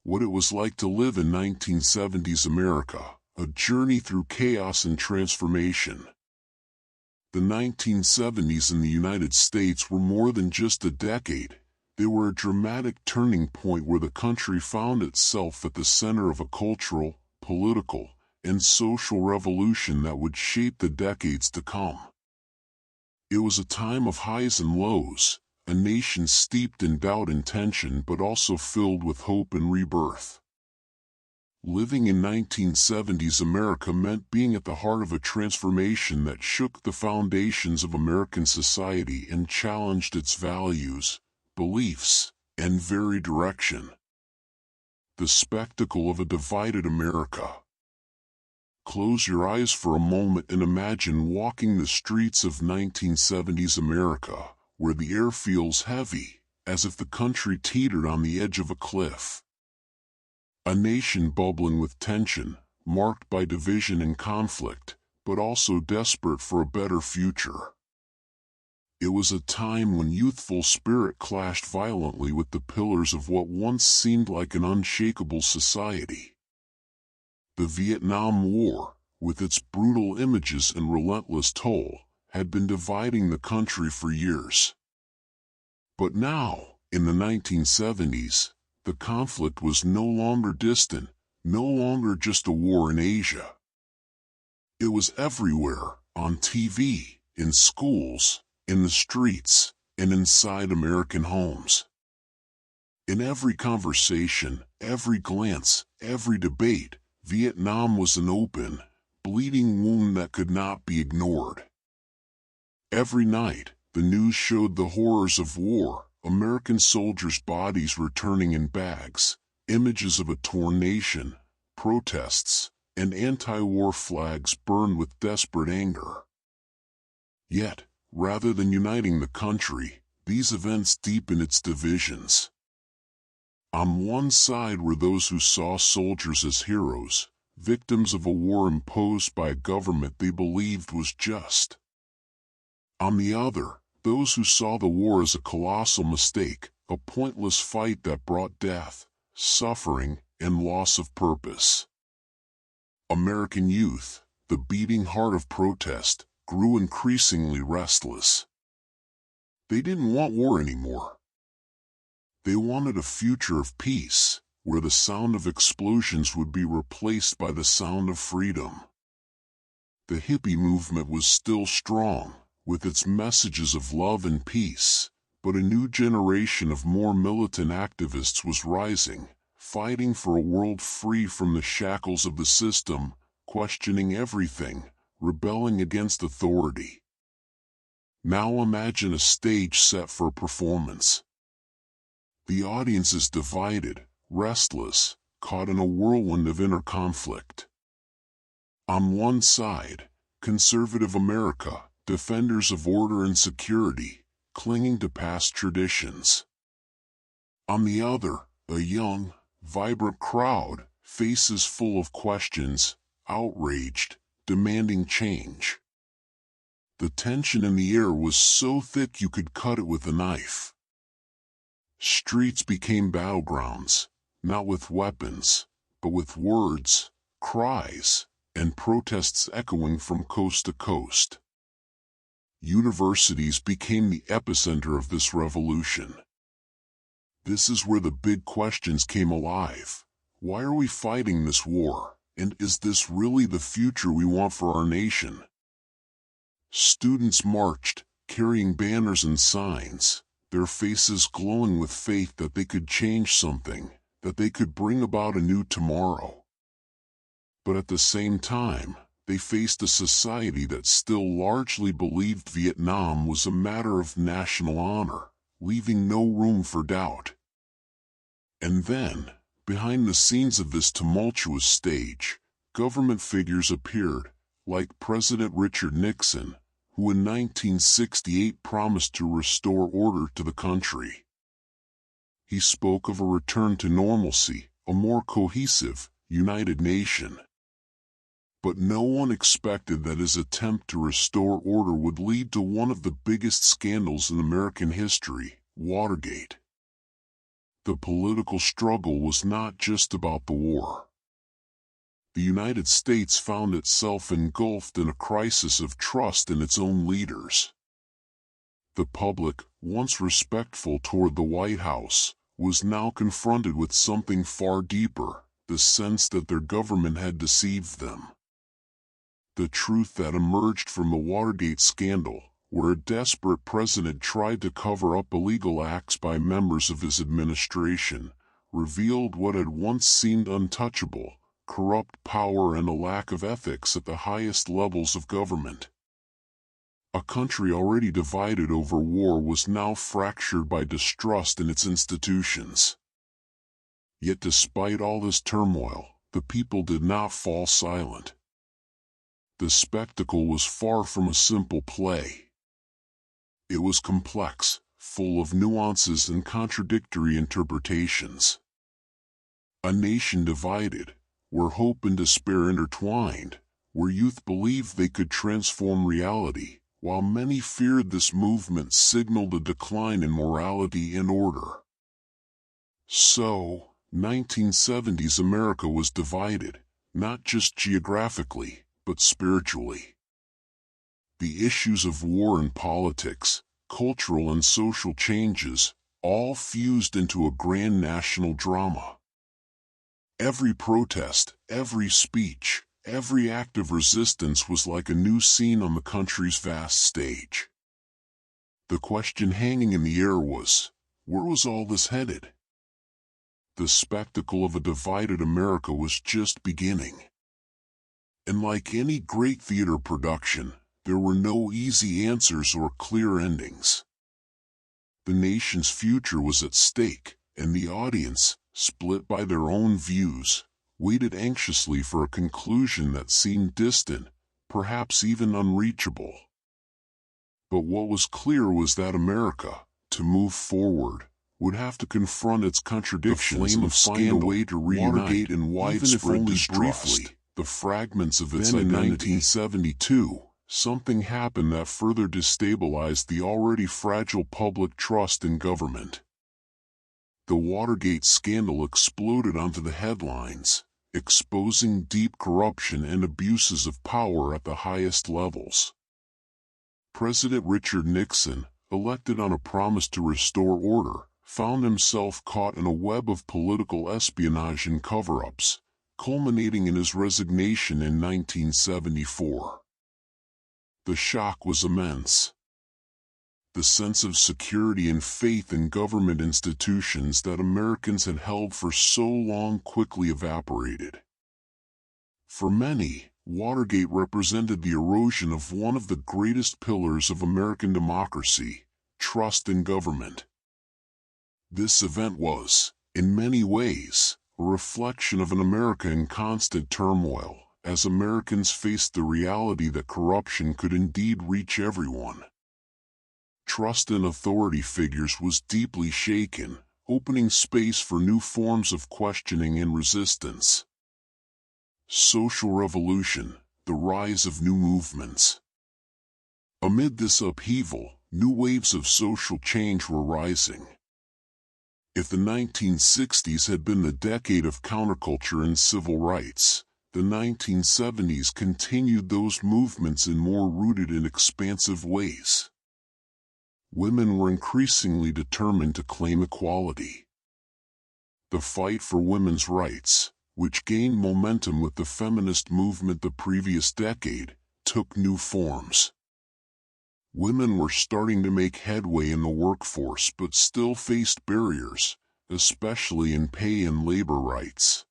What it was like to live in 1970s America, a journey through chaos and transformation. The 1970s in the United States were more than just a decade. They were a dramatic turning point where the country found itself at the center of a cultural, political, and social revolution that would shape the decades to come. It was a time of highs and lows, a nation steeped in doubt and tension but also filled with hope and rebirth. Living in 1970s America meant being at the heart of a transformation that shook the foundations of American society and challenged its values, beliefs, and very direction. The spectacle of a divided America. Close your eyes for a moment and imagine walking the streets of 1970s America, where the air feels heavy, as if the country teetered on the edge of a cliff. A nation bubbling with tension, marked by division and conflict, but also desperate for a better future. It was a time when youthful spirit clashed violently with the pillars of what once seemed like an unshakable society. The Vietnam War, with its brutal images and relentless toll, had been dividing the country for years. But now, in the 1970s, the conflict was no longer distant, no longer just a war in Asia. It was everywhere, on TV, in schools, in the streets, and inside American homes. In every conversation, every glance, every debate, Vietnam was an open, bleeding wound that could not be ignored. Every night, the news showed the horrors of war, American soldiers' bodies returning in bags, images of a torn nation, protests, and anti-war flags burned with desperate anger. Yet, rather than uniting the country, these events deepened its divisions. On one side were those who saw soldiers as heroes, victims of a war imposed by a government they believed was just. On the other, those who saw the war as a colossal mistake, a pointless fight that brought death, suffering, and loss of purpose. American youth, the beating heart of protest, grew increasingly restless. They didn't want war anymore. They wanted a future of peace, where the sound of explosions would be replaced by the sound of freedom. The hippie movement was still strong, with its messages of love and peace, but a new generation of more militant activists was rising, fighting for a world free from the shackles of the system, questioning everything, rebelling against authority. Now imagine a stage set for a performance. The audience is divided, restless, caught in a whirlwind of inner conflict. On one side, conservative America, defenders of order and security, clinging to past traditions. On the other, a young, vibrant crowd, faces full of questions, outraged, demanding change. The tension in the air was so thick you could cut it with a knife. Streets became battlegrounds, not with weapons, but with words, cries, and protests echoing from coast to coast. Universities became the epicenter of this revolution. This is where the big questions came alive. Why are we fighting this war, and is this really the future we want for our nation? Students marched, carrying banners and signs, their faces glowing with faith that they could change something, that they could bring about a new tomorrow. But at the same time, they faced a society that still largely believed Vietnam was a matter of national honor, leaving no room for doubt. And then, behind the scenes of this tumultuous stage, government figures appeared, like President Richard Nixon, who in 1968 promised to restore order to the country. He spoke of a return to normalcy, a more cohesive, united nation. But no one expected that his attempt to restore order would lead to one of the biggest scandals in American history, Watergate. the political struggle was not just about the war. The United States found itself engulfed in a crisis of trust in its own leaders. The public, once respectful toward the White House, was now confronted with something far deeper, the sense that their government had deceived them. The truth that emerged from the Watergate scandal, where a desperate president tried to cover up illegal acts by members of his administration, revealed what had once seemed untouchable: corrupt power and a lack of ethics at the highest levels of government. A country already divided over war was now fractured by distrust in its institutions. Yet despite all this turmoil, the people did not fall silent. The spectacle was far from a simple play. It was complex, full of nuances and contradictory interpretations. A nation divided, where hope and despair intertwined, where youth believed they could transform reality, while many feared this movement signaled a decline in morality and order. So, 1970s America was divided, not just geographically, but spiritually. The issues of war and politics, cultural and social changes, all fused into a grand national drama. Every protest, every speech, every act of resistance was like a new scene on the country's vast stage. The question hanging in the air was, where was all this headed? The spectacle of a divided America was just beginning. And like any great theater production, there were no easy answers or clear endings. The nation's future was at stake, and the audience, split by their own views, waited anxiously for a conclusion that seemed distant, perhaps even unreachable. But what was clear was that America, to move forward, would have to confront its contradictions and find a way to reunite, and widespread distrust, the fragments of its identity. In 1972, something happened that further destabilized the already fragile public trust in government. The Watergate scandal exploded onto the headlines, exposing deep corruption and abuses of power at the highest levels. President Richard Nixon, elected on a promise to restore order, found himself caught in a web of political espionage and cover-ups, culminating in his resignation in 1974. The shock was immense. The sense of security and faith in government institutions that Americans had held for so long quickly evaporated. For many, Watergate represented the erosion of one of the greatest pillars of American democracy: trust in government. This event was, in many ways, a reflection of an America in constant turmoil, as Americans faced the reality that corruption could indeed reach everyone. Trust in authority figures was deeply shaken, opening space for new forms of questioning and resistance. Social revolution, the rise of new movements. Amid this upheaval, new waves of social change were rising. If the 1960s had been the decade of counterculture and civil rights, the 1970s continued those movements in more rooted and expansive ways. Women were increasingly determined to claim equality. The fight for women's rights, which gained momentum with the feminist movement the previous decade, took new forms. Women were starting to make headway in the workforce but still faced barriers, especially in pay and labor rights.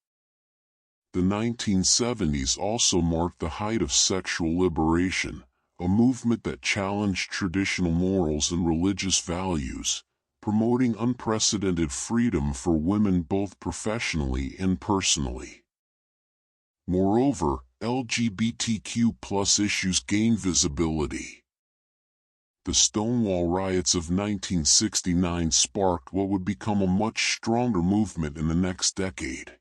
The 1970s also marked the height of sexual liberation, a movement that challenged traditional morals and religious values, promoting unprecedented freedom for women both professionally and personally. Moreover, LGBTQ+ issues gained visibility. The Stonewall riots of 1969 sparked what would become a much stronger movement in the next decade.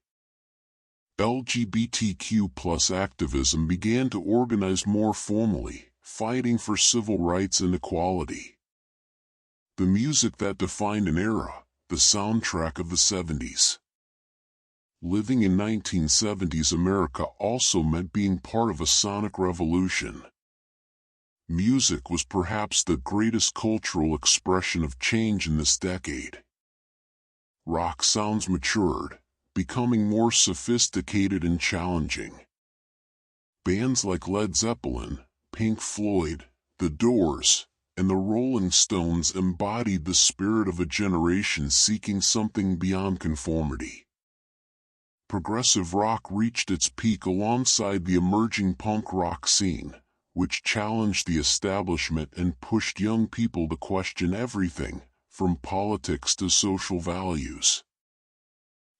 LGBTQ+ activism began to organize more formally, fighting for civil rights and equality. The music that defined an era, the soundtrack of the 70s. Living in 1970s America also meant being part of a sonic revolution. Music was perhaps the greatest cultural expression of change in this decade. Rock sounds matured, becoming more sophisticated and challenging. Bands like Led Zeppelin, Pink Floyd, The Doors, and the Rolling Stones embodied the spirit of a generation seeking something beyond conformity. Progressive rock reached its peak alongside the emerging punk rock scene, which challenged the establishment and pushed young people to question everything, from politics to social values.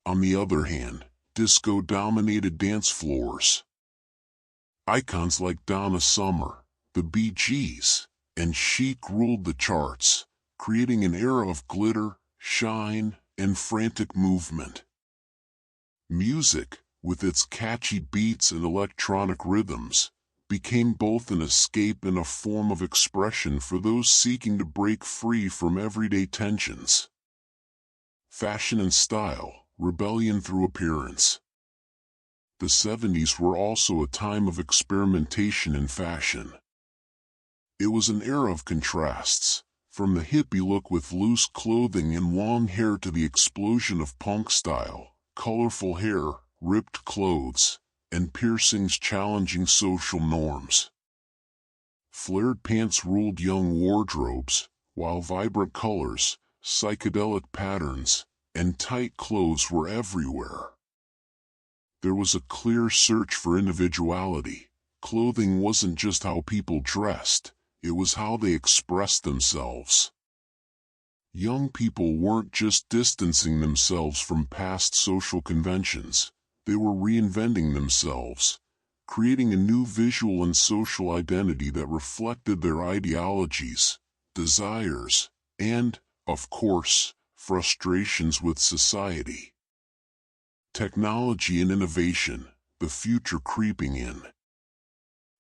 On the other hand, disco dominated dance floors. Icons like Donna Summer, the Bee Gees, and Chic ruled the charts, creating an era of glitter, shine, and frantic movement. Music, with its catchy beats and electronic rhythms, became both an escape and a form of expression for those seeking to break free from everyday tensions. Fashion and style, rebellion through appearance. The 70s were also a time of experimentation in fashion. It was an era of contrasts, from the hippie look with loose clothing and long hair to the explosion of punk style, colorful hair, ripped clothes, and piercings challenging social norms. Flared pants ruled young wardrobes, while vibrant colors, psychedelic patterns, and tight clothes were everywhere. There was a clear search for individuality. Clothing wasn't just how people dressed, it was how they expressed themselves. Young people weren't just distancing themselves from past social conventions, they were reinventing themselves, creating a new visual and social identity that reflected their ideologies, desires, and, of course, frustrations with society. Technology and innovation, the future creeping in.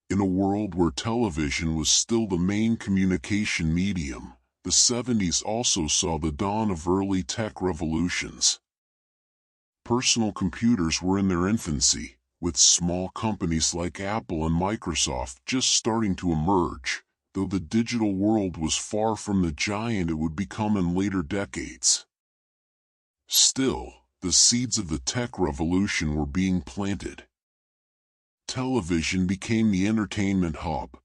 In a world where television was still the main communication medium, the 70s also saw the dawn of early tech revolutions. Personal computers were in their infancy, with small companies like Apple and Microsoft just starting to emerge, though the digital world was far from the giant it would become in later decades. Still, the seeds of the tech revolution were being planted. Television became the entertainment hub.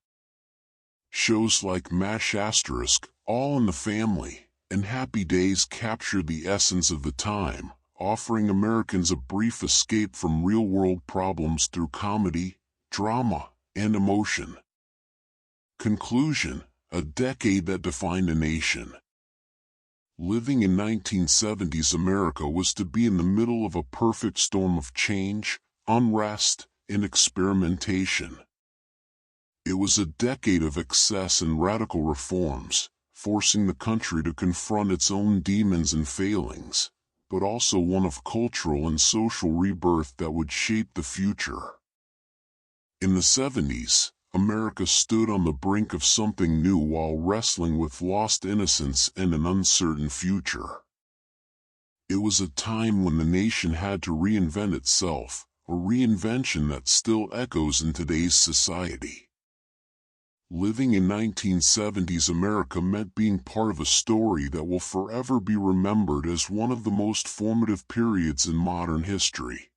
Shows like MASH *, All in the Family, and Happy Days captured the essence of the time, offering Americans a brief escape from real-world problems through comedy, drama, and emotion. Conclusion: a decade that defined a nation. Living in 1970s America was to be in the middle of a perfect storm of change, unrest, and experimentation. It was a decade of excess and radical reforms, forcing the country to confront its own demons and failings, but also one of cultural and social rebirth that would shape the future. In the 70s, America stood on the brink of something new while wrestling with lost innocence and an uncertain future. It was a time when the nation had to reinvent itself, a reinvention that still echoes in today's society. Living in 1970s America meant being part of a story that will forever be remembered as one of the most formative periods in modern history.